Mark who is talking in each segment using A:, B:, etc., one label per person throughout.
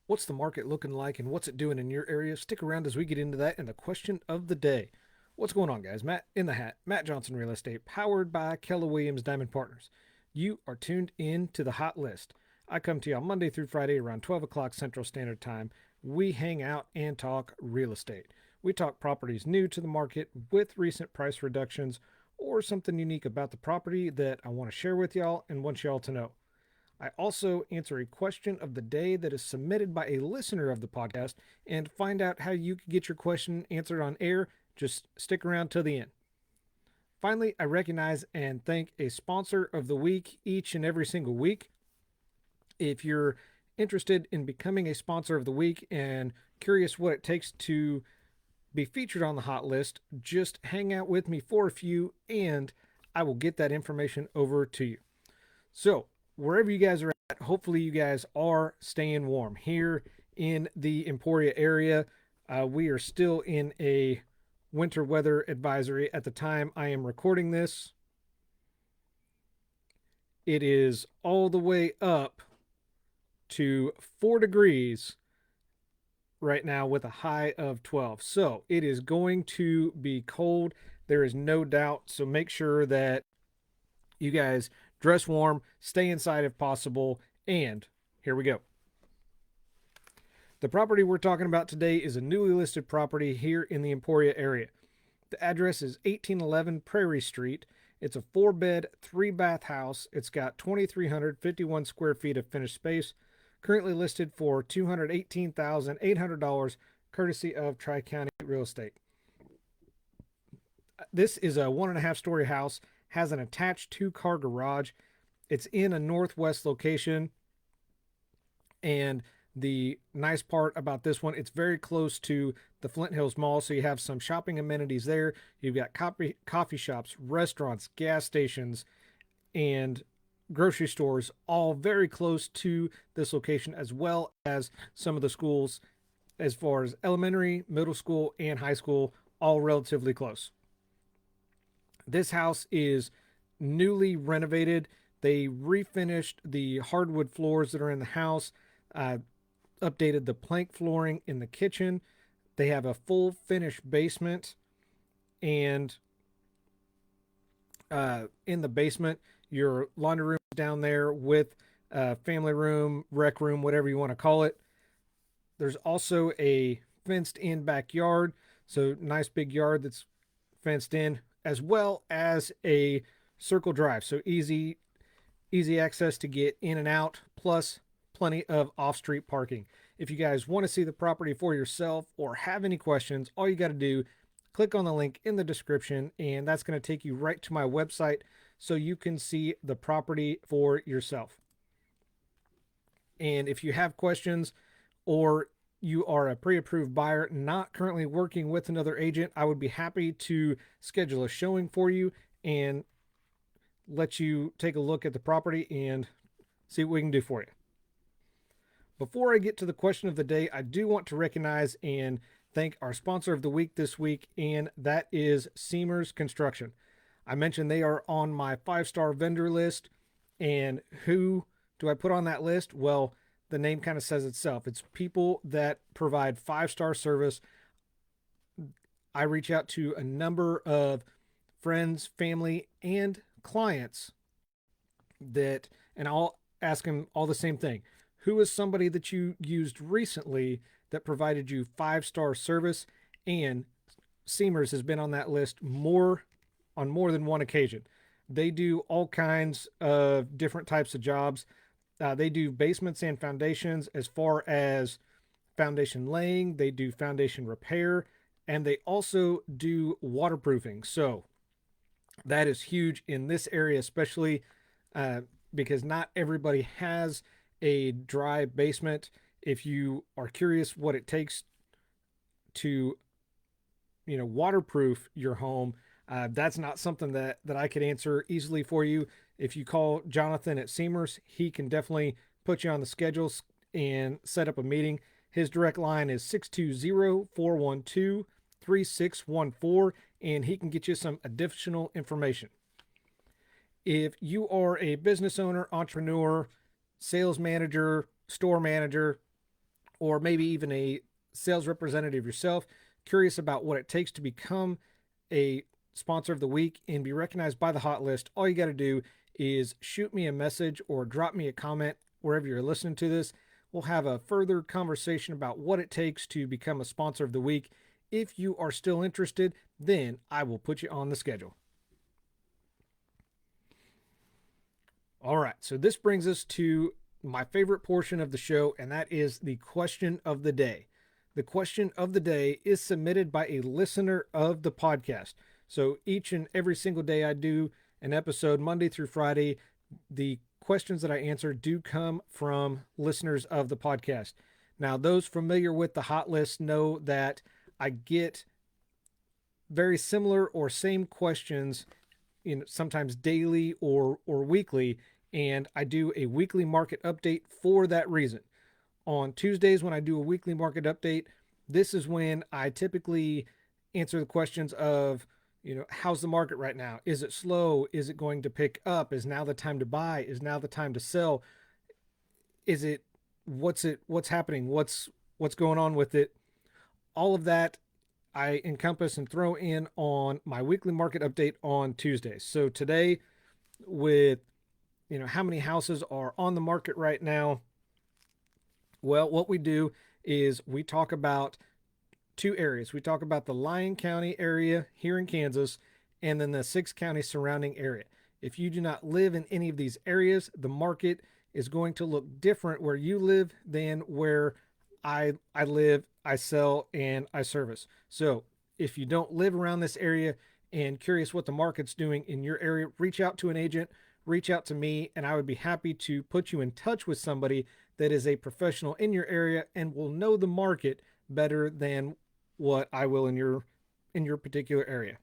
A: What's the market looking like and what's it doing in your area? Stick around as we get into that and the question of the day. What's going on, guys? Matt in the hat, Matt Johnson Real Estate, powered by Keller Williams Diamond Partners. You are tuned in to the hot list. I come to you on Monday through Friday around 12 o'clock Central Standard Time. We hang out and talk real estate. We talk properties new to the market with recent price reductions or something unique about the property that I want to share with y'all and want y'all to know. I also answer a question of the day that is submitted by a listener of the podcast and find out how you can get your question answered on air. Just stick around till the end. Finally, I recognize and thank a sponsor of the week each and every single week. If you're interested in becoming a sponsor of the week and curious what it takes to be featured on the hot list, just hang out with me for a few and I will get that information over to you. So, wherever you guys are at, hopefully you guys are staying warm. Here in the Emporia area, we are still in a winter weather advisory at the time I am recording this. It is all the way up to 4 degrees right now with a high of 12. So it is going to be cold. There is no doubt. So make sure that you guys dress warm, stay inside if possible, and here we go. The property we're talking about today is a newly listed property here in the Emporia area. The address is 1811 Prairie Street. It's a 4-bed, 3-bath house. It's got 2,351 square feet of finished space, currently listed for $218,800, courtesy of Tri-County Real Estate. This is a 1.5-story house, has an attached 2-car garage. It's in a northwest location, and the nice part about this one, it's very close to the Flint Hills Mall, so you have some shopping amenities there. You've got coffee shops, restaurants, gas stations, and grocery stores, all very close to this location, as well as some of the schools as far as elementary, middle school, and high school, all relatively close. This house is newly renovated. They refinished the hardwood floors that are in the house, updated the plank flooring in the kitchen. They have a full finished basement, and in the basement, your laundry room is down there with family room, rec room, whatever you want to call it. There's also a fenced in backyard, so nice big yard that's fenced in, as well as a circle drive, so easy access to get in and out, plus plenty of off-street parking. If you guys want to see the property for yourself or have any questions, all you got to do, click on the link in the description, and that's going to take you right to my website so you can see the property for yourself. And if you have questions or you are a pre-approved buyer not currently working with another agent, I would be happy to schedule a showing for you and let you take a look at the property and see what we can do for you. Before I get to the question of the day, I do want to recognize and thank our sponsor of the week this week, and that is Seimears Construction. I mentioned they are on my 5-star vendor list, and who do I put on that list? Well, the name kind of says itself. It's people that provide 5-star service. I reach out to a number of friends, family, and clients that, and I'll ask them all the same thing. Who is somebody that you used recently that provided you 5-star service? And Seimears has been on that list on more than one occasion. They do all kinds of different types of jobs. They do basements and foundations, as far as foundation laying. They do foundation repair, and they also do waterproofing. So that is huge in this area, especially because not everybody has a dry basement. If you are curious what it takes to, waterproof your home, that's not something that I could answer easily for you. If you call Jonathan at Seimears, he can definitely put you on the schedules and set up a meeting. His direct line is 620-412-3614, and he can get you some additional information. If you are a business owner, entrepreneur, sales manager, store manager, or maybe even a sales representative yourself, curious about what it takes to become a sponsor of the week and be recognized by the hot list, all you got to do is shoot me a message or drop me a comment wherever you're listening to this. We'll have a further conversation about what it takes to become a sponsor of the week. If you are still interested, then I will put you on the schedule. All right, so this brings us to my favorite portion of the show, and that is the question of the day. The question of the day is submitted by a listener of the podcast. So each and every single day I do an episode, Monday through Friday. The questions that I answer do come from listeners of the podcast. Now, those familiar with the hot list know that I get very similar or same questions, sometimes daily or weekly, and I do a weekly market update for that reason. On Tuesdays, when I do a weekly market update, this is when I typically answer the questions of, how's the market right now? Is it slow? Is it going to pick up? Is now the time to buy? Is now the time to sell? What's happening? What's going on with it? All of that I encompass and throw in on my weekly market update on Tuesdays. So today, with how many houses are on the market right now, well, what we do is we talk about two areas. We talk about the Lyon County area here in Kansas, and then the 6 county surrounding area. If you do not live in any of these areas, the market is going to look different where you live than where I live, I sell, and I service. So if you don't live around this area and curious what the market's doing in your area, reach out to an agent, reach out to me, and I would be happy to put you in touch with somebody that is a professional in your area and will know the market better than what I will in your particular area.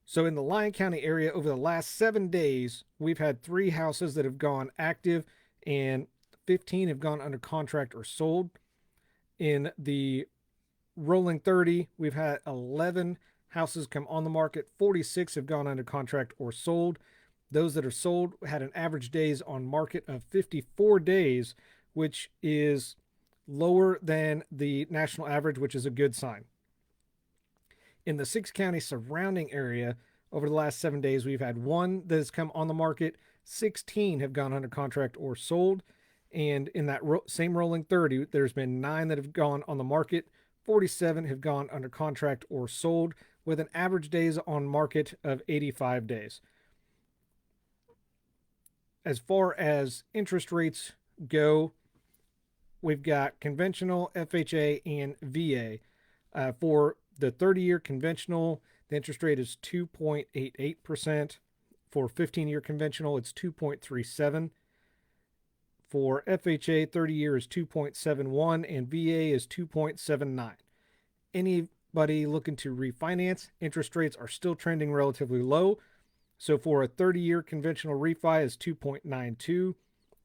A: So in the Lyon County area, over the last 7 days, we've had 3 houses that have gone active and 15 have gone under contract or sold. In the rolling 30, we've had 11 houses come on the market. 46 have gone under contract or sold. Those that are sold had an average days on market of 54 days, which is lower than the national average, which is a good sign. In the 6 county surrounding area, over the last 7 days, we've had 1 that has come on the market. 16 have gone under contract or sold. And in that same rolling 30, there's been 9 that have gone on the market. 47 have gone under contract or sold, with an average days on market of 85 days. As far as interest rates go, we've got conventional, FHA, and VA. For the 30-year conventional, the interest rate is 2.88%. For 15-year conventional, it's 2.37%. For FHA, 30-year is 2.71%, and VA is 2.79%. Anybody looking to refinance, interest rates are still trending relatively low. So for a 30-year conventional refi is 2.92%,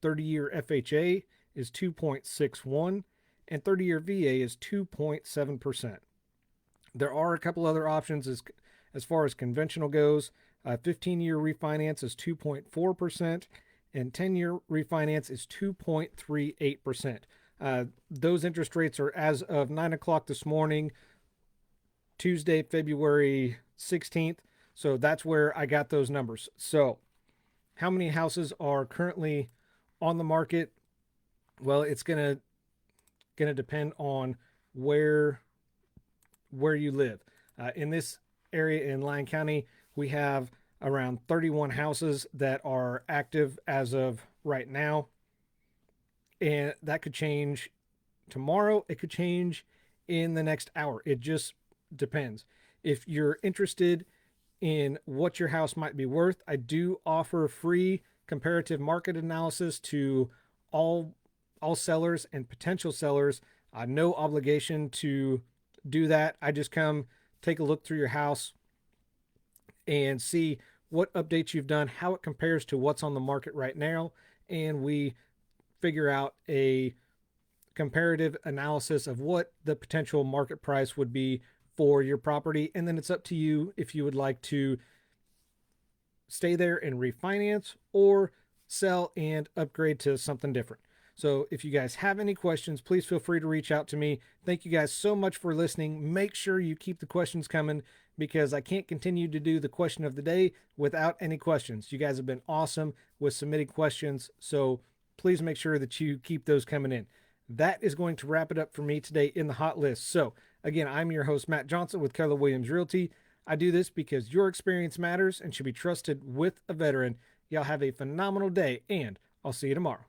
A: 30-year FHA is 2.61%, and 30-year VA is 2.7%. There are a couple other options as far as conventional goes. 15-year refinance is 2.4%, and 10-year refinance is 2.38%. Those interest rates are as of 9 o'clock this morning, Tuesday, February 16th. So that's where I got those numbers. So how many houses are currently on the market? Well, it's gonna depend on where you live. In this area in Lyon County, we have around 31 houses that are active as of right now. And that could change tomorrow. It could change in the next hour. It just depends. If you're interested in what your house might be worth, I do offer free comparative market analysis to all sellers and potential sellers. No obligation to do that. I just come take a look through your house and see what updates you've done, how it compares to what's on the market right now, and we figure out a comparative analysis of what the potential market price would be for your property. And then it's up to you if you would like to stay there and refinance or sell and upgrade to something different. So if you guys have any questions, please feel free to reach out to me. Thank you guys so much for listening. Make sure you keep the questions coming because I can't continue to do the question of the day without any questions. You guys have been awesome with submitting questions, so please make sure that you keep those coming in. That is going to wrap it up for me today in the hot list. So again, I'm your host, Matt Johnson with Keller Williams Realty. I do this because your experience matters and should be trusted with a veteran. Y'all have a phenomenal day, and I'll see you tomorrow.